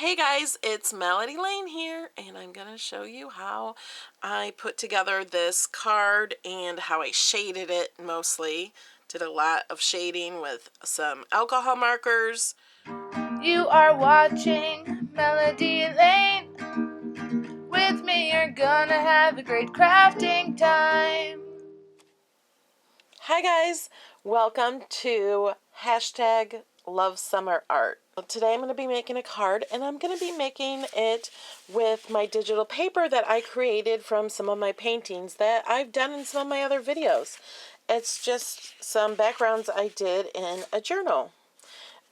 Hey guys, it's Melody Lane here, and I'm going to show you how I put together this card and how I shaded it mostly. Did a lot of shading with some alcohol markers. You are watching Melody Lane. With me you're gonna have a great crafting time. Hi guys, welcome to #LoveSummerArt. Today I'm going to be making a card, and I'm going to be making it with my digital paper that I created from some of my paintings that I've done in some of my other videos. It's just some backgrounds I did in a journal.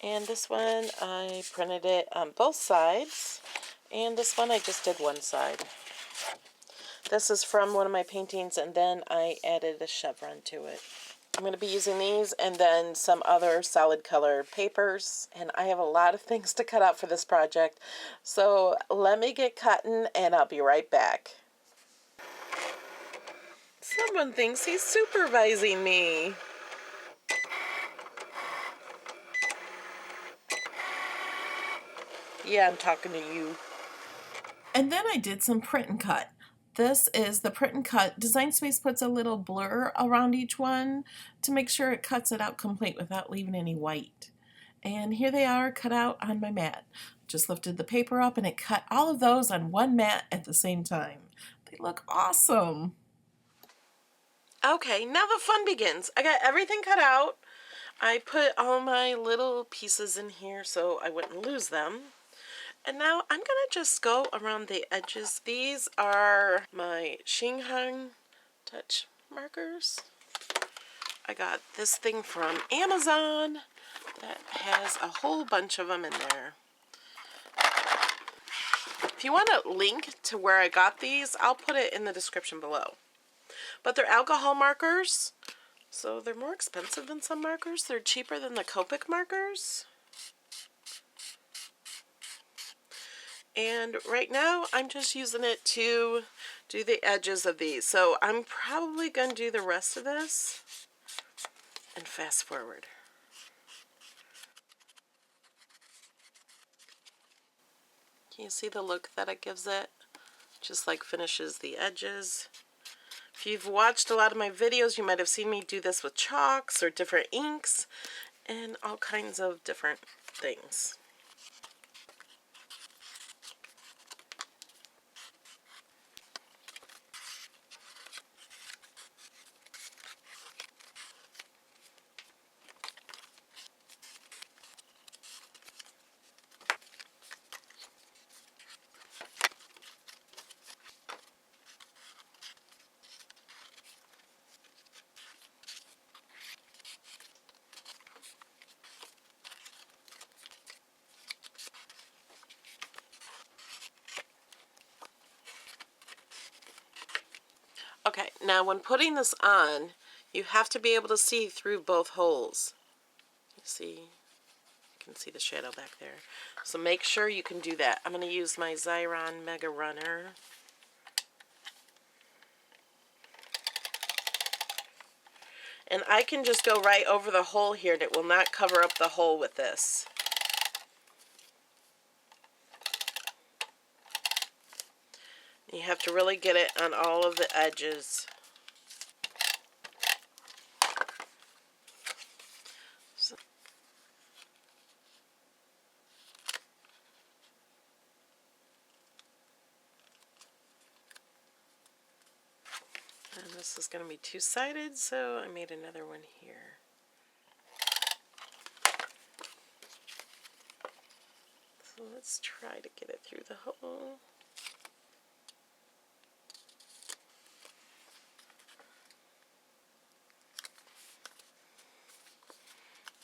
And this one I printed it on both sides, and this one I just did one side. This is from one of my paintings, and then I added a chevron to it. I'm going to be using these and then some other solid color papers, and I have a lot of things to cut out for this project. So let me get cutting and I'll be right back. Someone thinks he's supervising me. Yeah, I'm talking to you. And then I did some print and cut. This is the print and cut. Design Space puts a little blur around each one to make sure it cuts it out complete without leaving any white. And here they are cut out on my mat. Just lifted the paper up and it cut all of those on one mat at the same time. They look awesome. Okay, now the fun begins. I got everything cut out. I put all my little pieces in here so I wouldn't lose them. And now I'm going to just go around the edges. These are my Shinhan touch markers. I got this thing from Amazon that has a whole bunch of them in there. If you want a link to where I got these, I'll put it in the description below. But they're alcohol markers, so they're more expensive than some markers. They're cheaper than the Copic markers. And right now, I'm just using it to do the edges of these. So I'm probably going to do the rest of this and fast forward. Can you see the look that it gives it? Just like finishes the edges. If you've watched a lot of my videos, you might have seen me do this with chalks or different inks and all kinds of different things. Okay, now when putting this on, you have to be able to see through both holes. You see, you can see the shadow back there. So make sure you can do that. I'm going to use my Xyron Mega Runner. And I can just go right over the hole here and it will not cover up the hole with this. You have to really get it on all of the edges. So, and this is going to be two-sided, so I made another one here. So let's try to get it through the hole.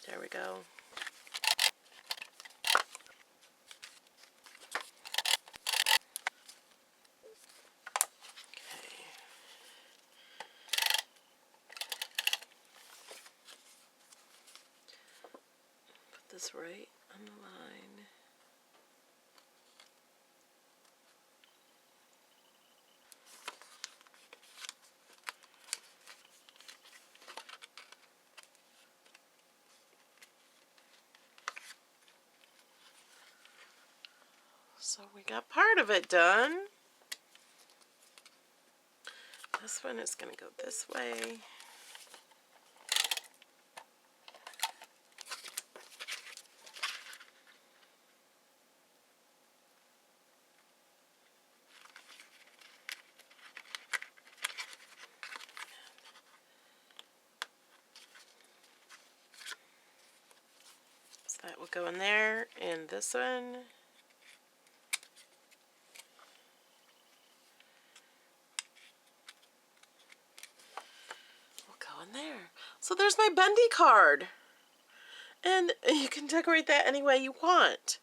There we go. Okay. Put this right on the line. So we got part of it done. This one is going to go this way. So that will go in there, and this one. Go in there. So there's my Bendy card. And you can decorate that any way you want.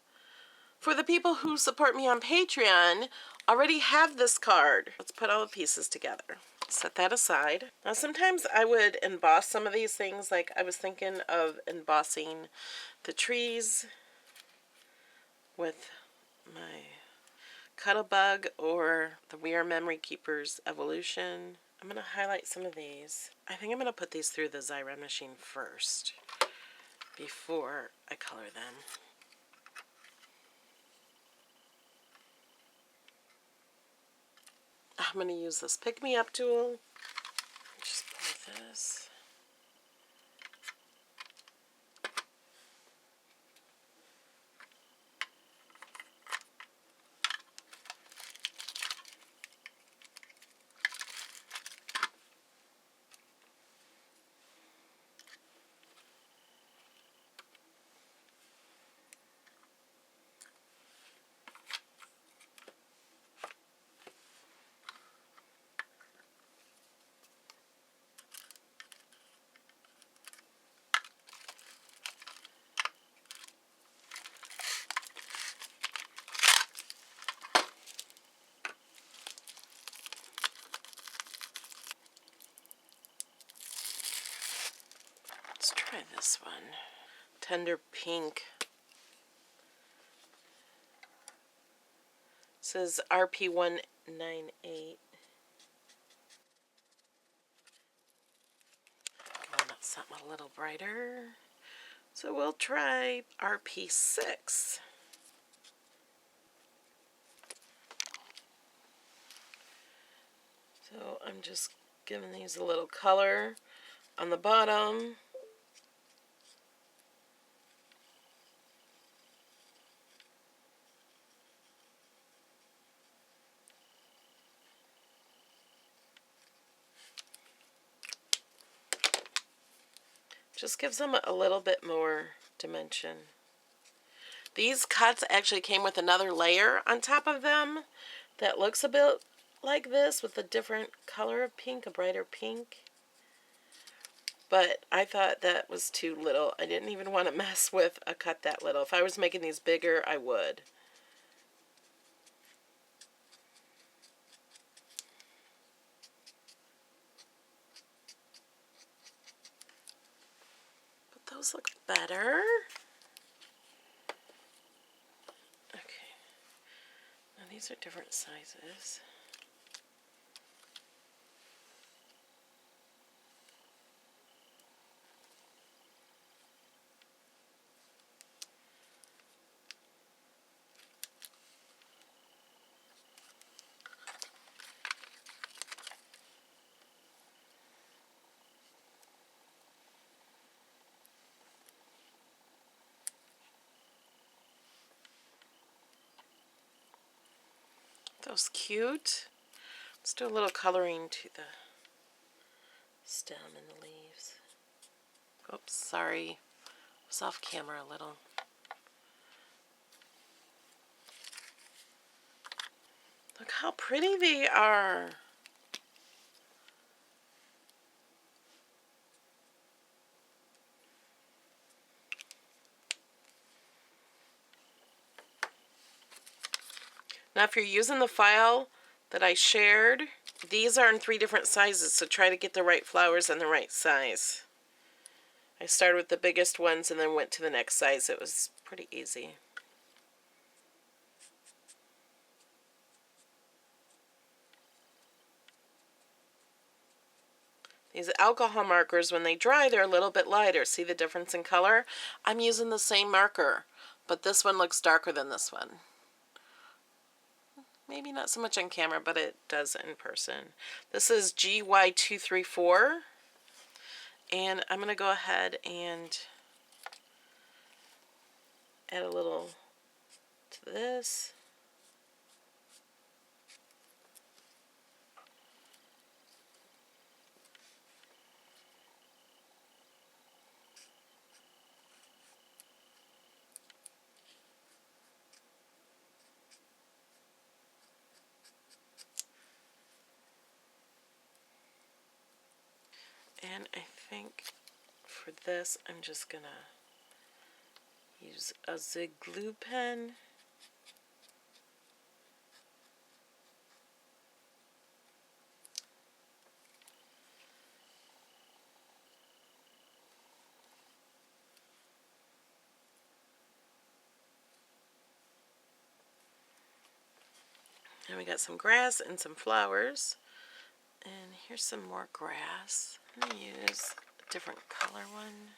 For the people who support me on Patreon, already have this card. Let's put all the pieces together. Set that aside. Now sometimes I would emboss some of these things. Like I was thinking of embossing the trees with my Cuttlebug or the We Are Memory Keepers Evolution. I'm going to highlight some of these. I think I'm going to put these through the Xyron machine first before I color them. I'm going to use this pick-me-up tool. Just pour this. Let's try this one. Tender pink. It says RP198. Going up something a little brighter. So we'll try RP6. So I'm just giving these a little color on the bottom. Just gives them a little bit more dimension. These cuts actually came with another layer on top of them that looks a bit like this with a different color of pink, a brighter pink. But I thought that was too little. I didn't even want to mess with a cut that little. If I was making these bigger, I would. But those look better. Okay. Now these are different sizes. Those cute. Let's do a little coloring to the stem and the leaves. Oops, sorry. I was off camera a little. Look how pretty they are. Now if you're using the file that I shared, these are in 3 different sizes, so try to get the right flowers in the right size. I started with the biggest ones and then went to the next size. It was pretty easy. These alcohol markers, when they dry, they're a little bit lighter. See the difference in color? I'm using the same marker, but this one looks darker than this one. maybe not so much on camera, but it does in person. This is GY234, and I'm going to go ahead and add a little to this. And I think for this, I'm just going to use a Zig glue pen. And we got some grass and some flowers. And here's some more grass. I'm going to use a different color one.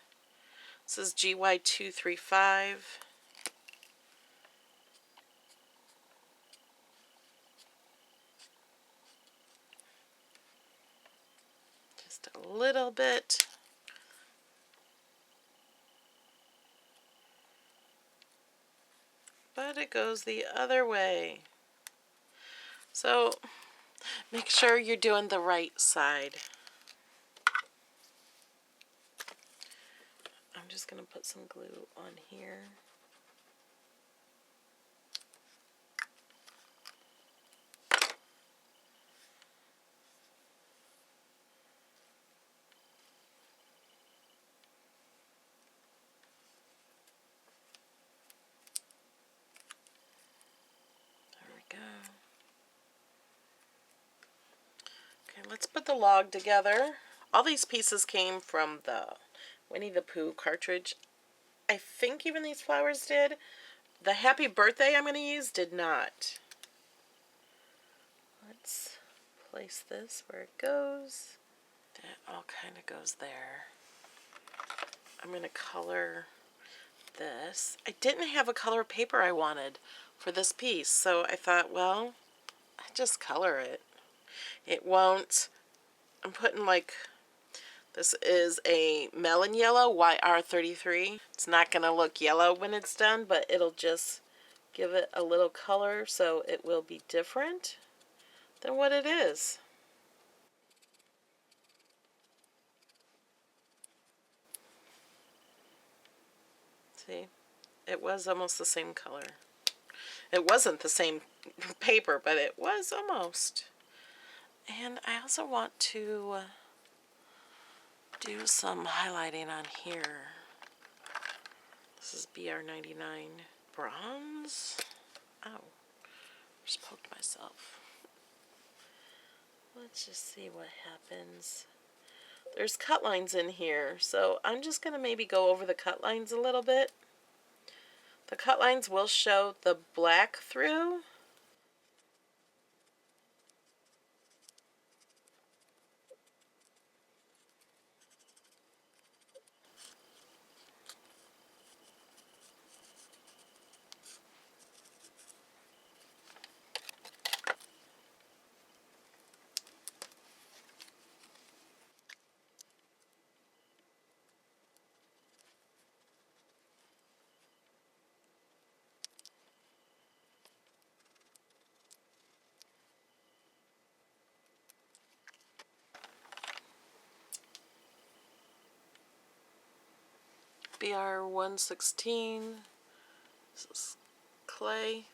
This is GY235. Just a little bit. But it goes the other way. So make sure you're doing the right side. I'm just going to put some glue on here. There we go. Okay, let's put the log together. All these pieces came from the Winnie the Pooh cartridge. I think even these flowers did. The happy birthday I'm going to use did not. Let's place this where it goes. That all kind of goes there. I'm going to color this. I didn't have a color paper I wanted for this piece, so I thought, well, I just color it. It won't. I'm putting like, this is a melon yellow YR33. It's not going to look yellow when it's done, but it'll just give it a little color so it will be different than what it is. See, it was almost the same color. It wasn't the same paper, but it was almost. And I also want to do some highlighting on here. This is BR99 bronze. Ow, just poked myself. Let's just see what happens. There's cut lines in here, so I'm just going to maybe go over the cut lines a little bit. The cut lines will show the black through. BR116. This is clay.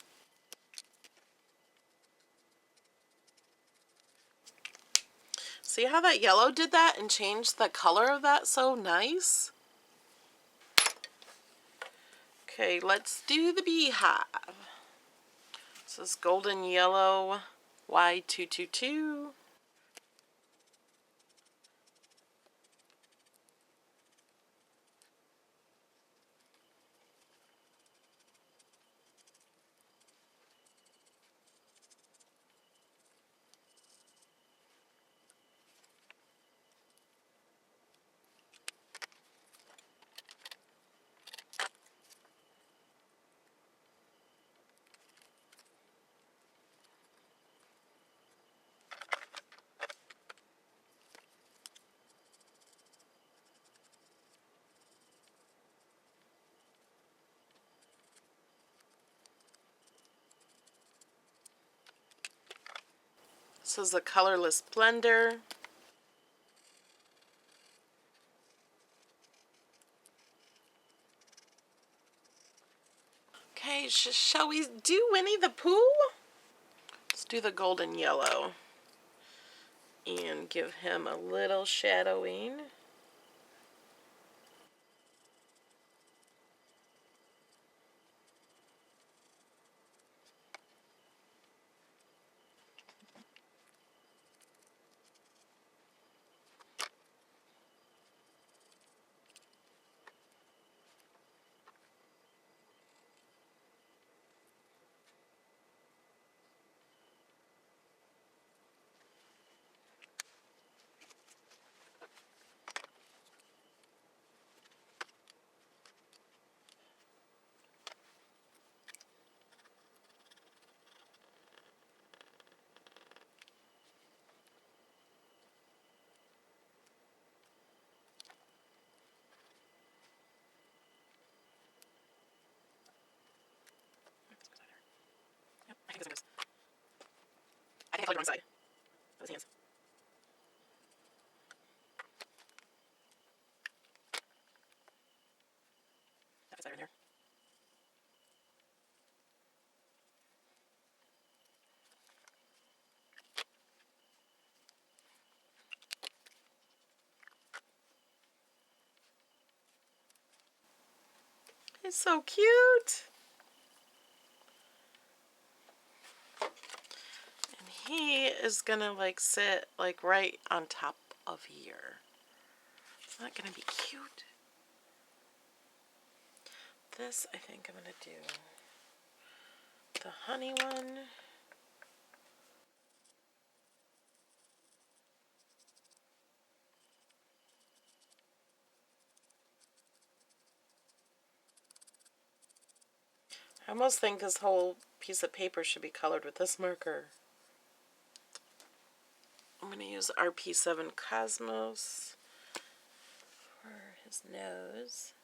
See how that yellow did that and changed the color of that so nice? Okay, let's do the beehive. This is golden yellow Y222. This is a colorless blender. Okay, shall we do Winnie the Pooh? Let's do the golden yellow and give him a little shadowing. Yep, I think it's good. I think I colored the wrong side. That was hands. That fits better in there. It's so cute. And he is gonna like sit like right on top of here. It's not gonna be cute. This I think I'm gonna do the honey one. I almost think this whole piece of paper should be colored with this marker. I'm going to use RP7 Cosmos for his nose.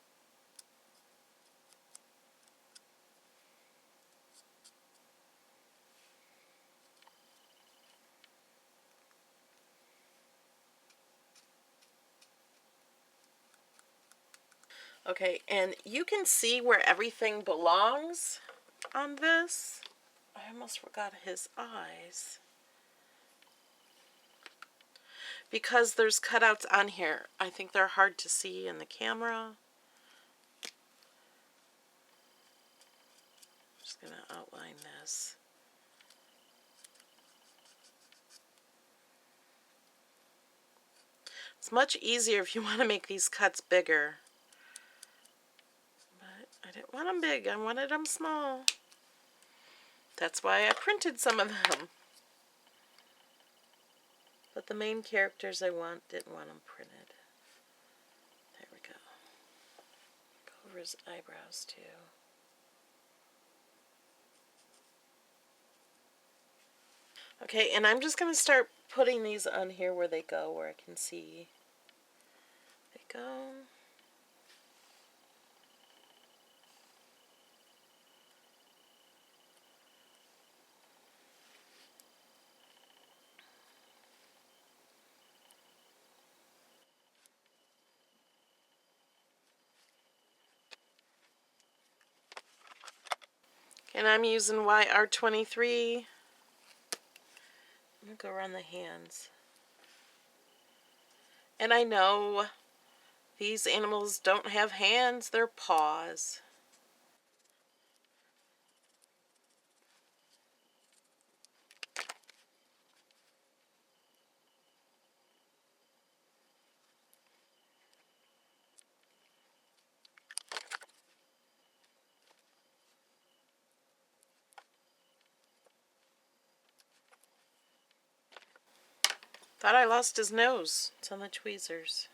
Okay, and you can see where everything belongs on this. I almost forgot his eyes. Because there's cutouts on here. I think they're hard to see in the camera. I'm just going to outline this. It's much easier if you want to make these cuts bigger. But I didn't want them big. I wanted them small. That's why I printed some of them. But the main characters I didn't want them printed. There we go. Go over his eyebrows too. Okay, and I'm just going to start putting these on here where they go, where I can see. They go. And I'm using YR23. I'm going to go around the hands. And I know these animals don't have hands, they're paws. Thought I lost his nose. It's on the tweezers.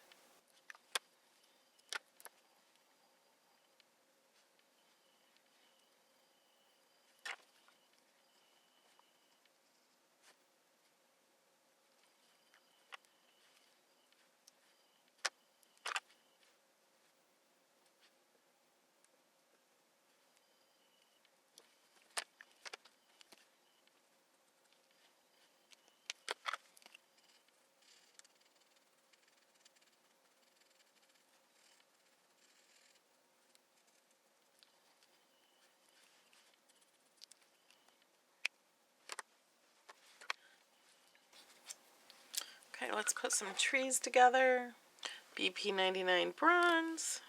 Okay, let's put some trees together. BP99 bronze.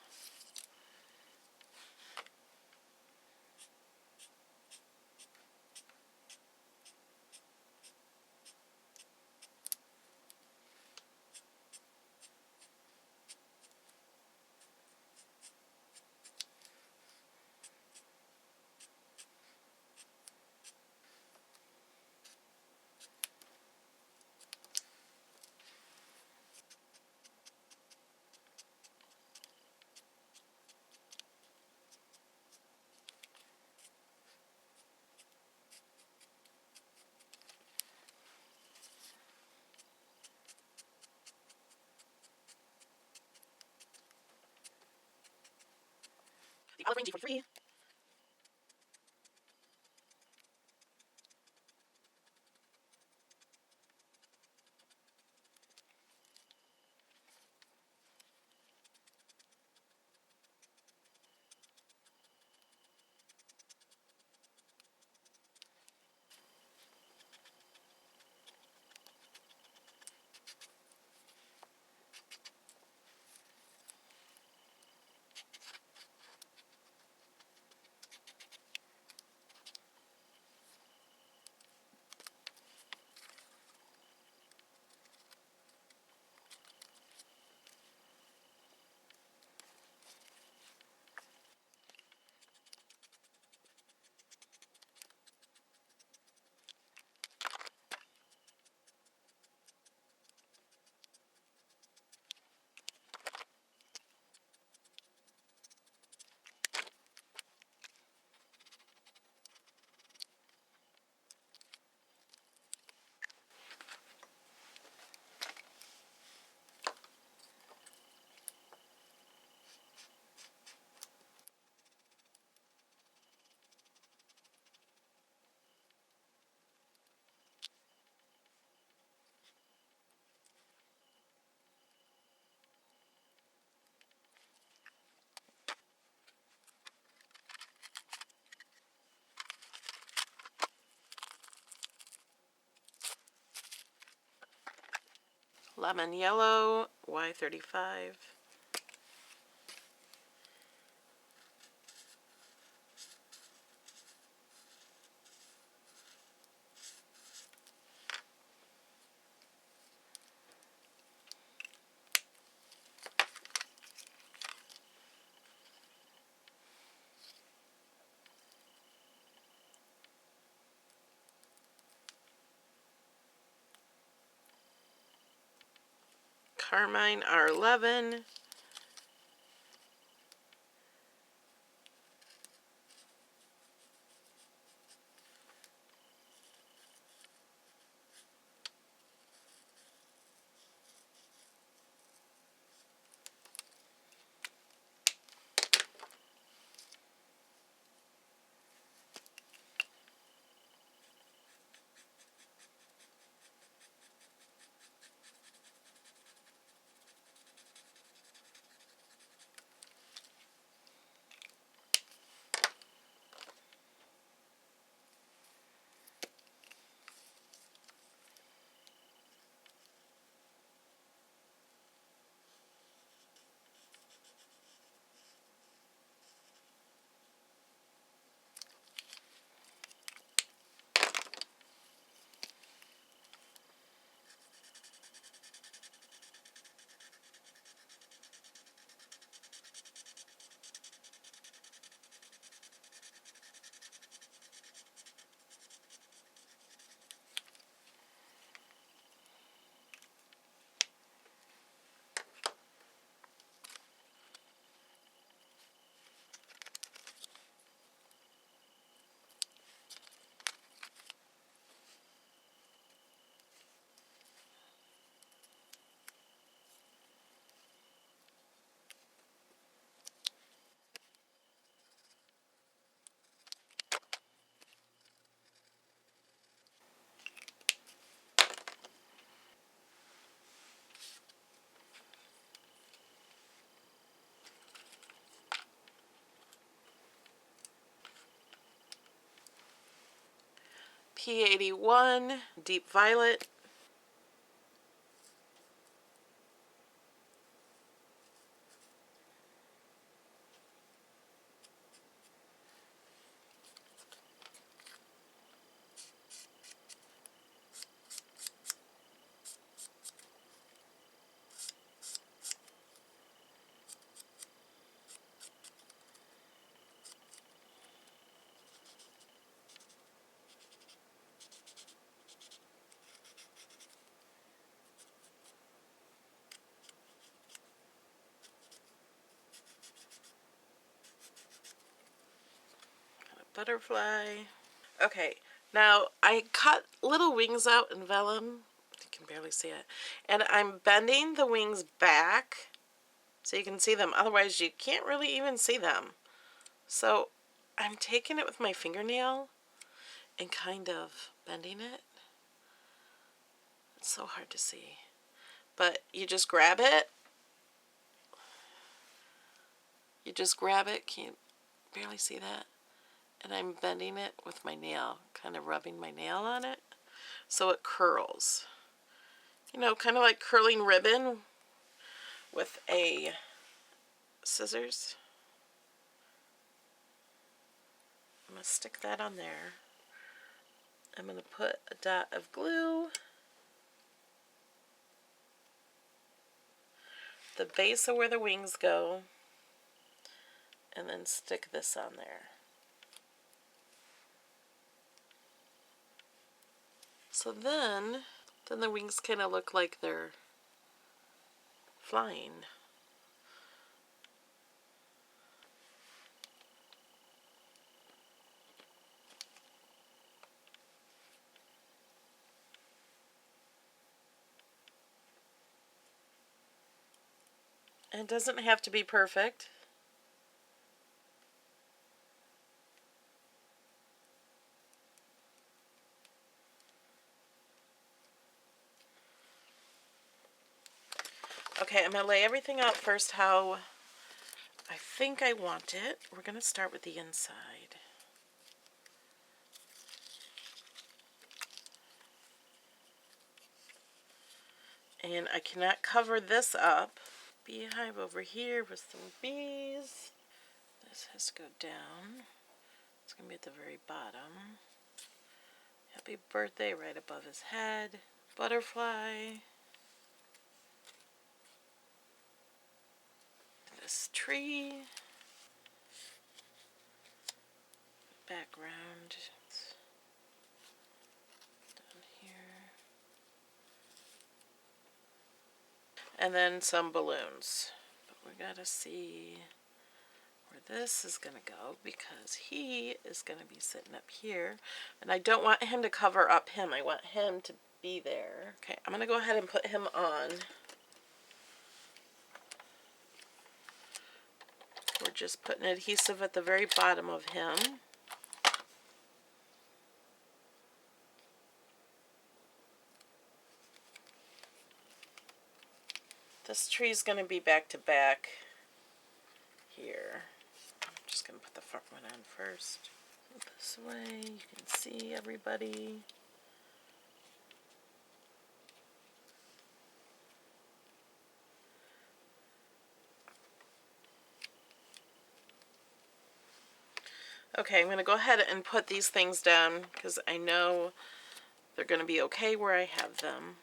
The olive range for free. Lemon yellow, Y35. Carmine R11. P81, deep violet. butterfly. Okay, now I cut little wings out in vellum. You can barely see it. And I'm bending the wings back so you can see them. Otherwise, you can't really even see them. So I'm taking it with my fingernail and kind of bending it. It's so hard to see. But you just grab it. You just grab it. Can you barely see that? And I'm bending it with my nail, kind of rubbing my nail on it so it curls. You know, kind of like curling ribbon with a scissors. I'm going to stick that on there. I'm going to put a dot of glue, the base of where the wings go, and then stick this on there. So then the wings kind of look like they're flying. And it doesn't have to be perfect. Okay, I'm going to lay everything out first how I think I want it. We're going to start with the inside. And I cannot cover this up. Beehive over here with some bees. This has to go down. It's going to be at the very bottom. Happy birthday right above his head. Butterfly. This tree. Background. Down here. And then some balloons. But we gotta see where this is gonna go because he is gonna be sitting up here. And I don't want him to cover up him. I want him to be there. Okay, I'm gonna go ahead and put him on. We're just putting adhesive at the very bottom of him. This tree is going to be back to back here. I'm just going to put the front one on first. This way you can see everybody. Okay, I'm going to go ahead and put these things down because I know they're going to be okay where I have them.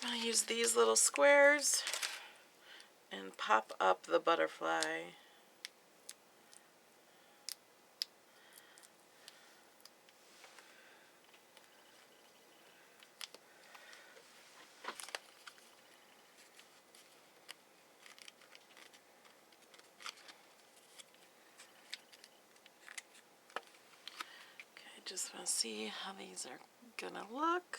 I'm going to use these little squares and pop up the butterfly. Okay, just want to see how these are going to look.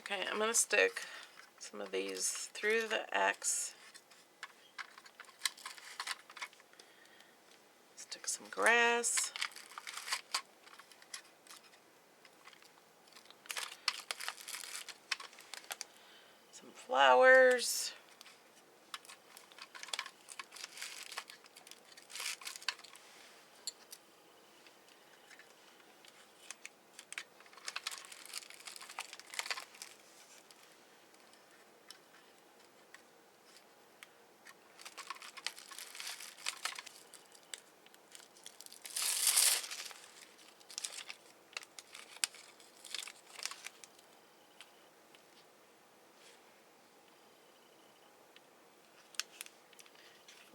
Okay, I'm going to stick some of these through the X. Stick some grass. flowers.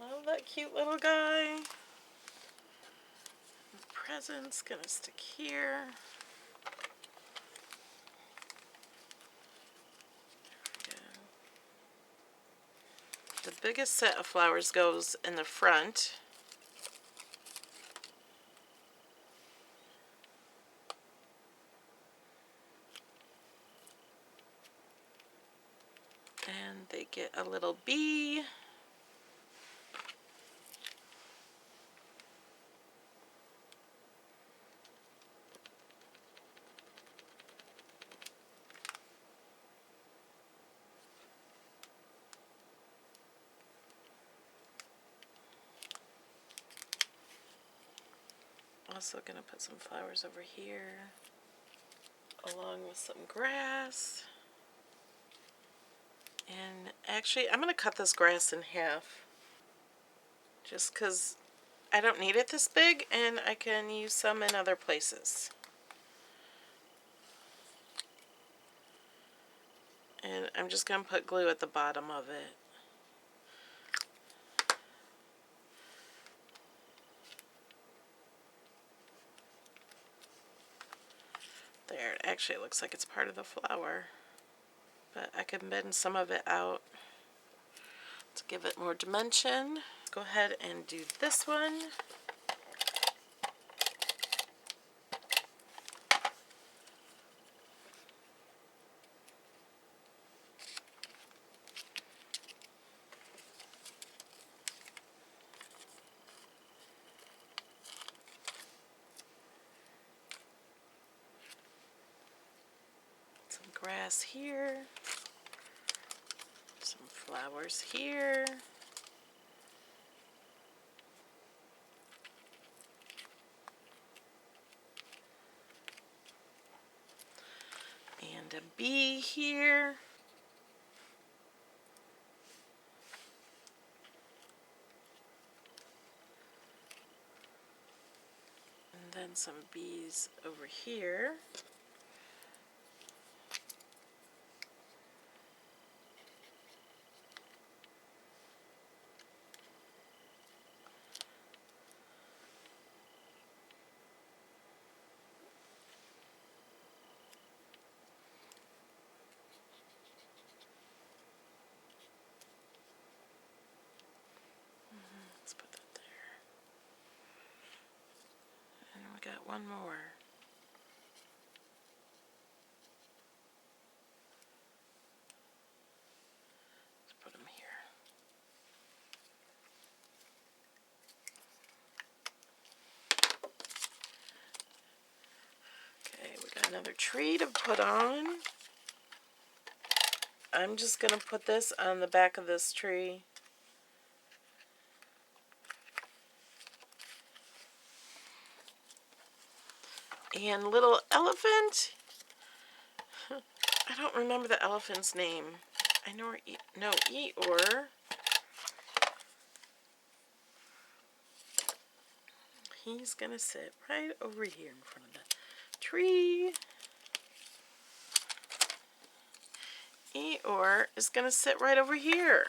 Oh, that cute little guy. The present's gonna stick here. The biggest set of flowers goes in the front. And they get a little bee. Also gonna put some flowers over here, along with some grass. And actually, I'm gonna cut this grass in half, just because I don't need it this big, and I can use some in other places. And I'm just gonna put glue at the bottom of it. There, actually it looks like it's part of the flower, but I can bend some of it out to give it more dimension. Go ahead and do this one. Some grass here. Some flowers here. And a bee here. And then some bees over here. Let's put that there. And we got one more. Let's put them here. Okay, we got another tree to put on. I'm just going to put this on the back of this tree. And little elephant. I don't remember the elephant's name. I know Eeyore. He's gonna sit right over here in front of the tree. Eeyore is gonna sit right over here.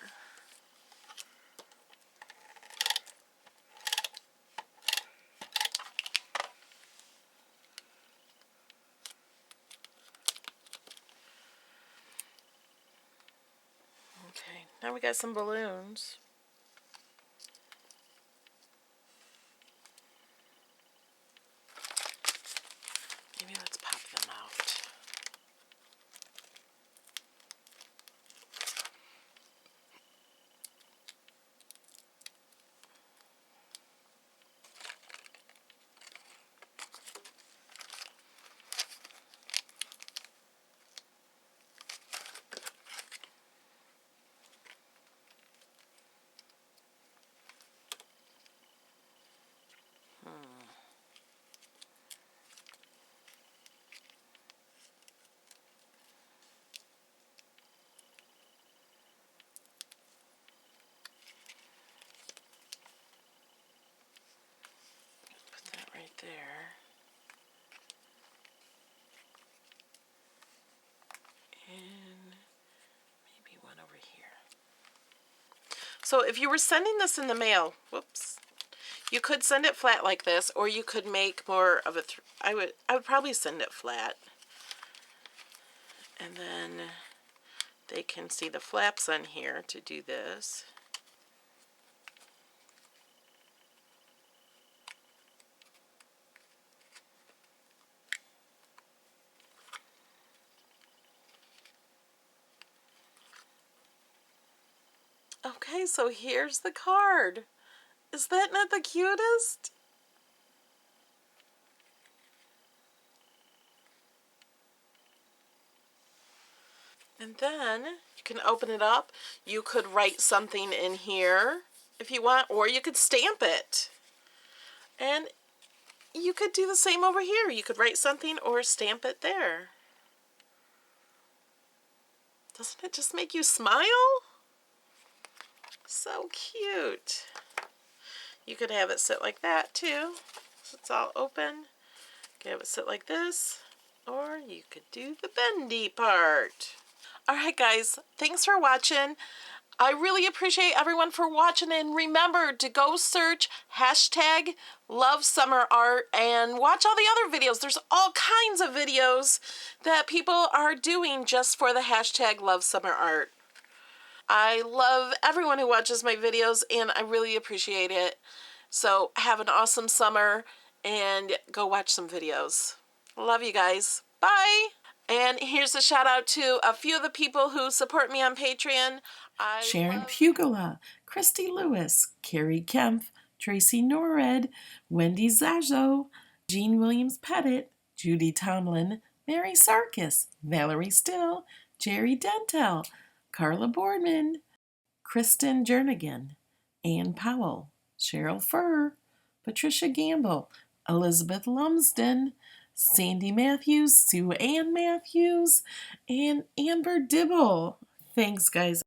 Okay, now we got some balloons. Maybe let's pop them out. So if you were sending this in the mail, whoops, you could send it flat like this, or you could make more of a, I would probably send it flat. And then they can see the flaps on here to do this. Okay, so here's the card. Is that not the cutest? And then you can open it up. You could write something in here if you want, or you could stamp it. And you could do the same over here. You could write something or stamp it there. Doesn't it just make you smile? So cute. You could have it sit like that too, so it's all open. You could have it sit like this, or you could do the bendy part. Alright guys, thanks for watching. I really appreciate everyone for watching, and remember to go search hashtag love summer art and watch all the other videos. There's all kinds of videos that people are doing just for the hashtag love summer art. I love everyone who watches my videos, and I really appreciate it. So have an awesome summer and go watch some videos. Love you guys. Bye. And here's a shout out to a few of the people who support me on Patreon. Sharon Pugula, Christy Lewis, Carrie Kempf, Tracy Norred, Wendy Zazo, Jean Williams Pettit, Judy Tomlin, Mary Sarkis, Valerie Still, Jerry Dentel, Carla Boardman, Kristen Jernigan, Ann Powell, Cheryl Furr, Patricia Gamble, Elizabeth Lumsden, Sandy Matthews, Sue Ann Matthews, and Amber Dibble. Thanks, guys.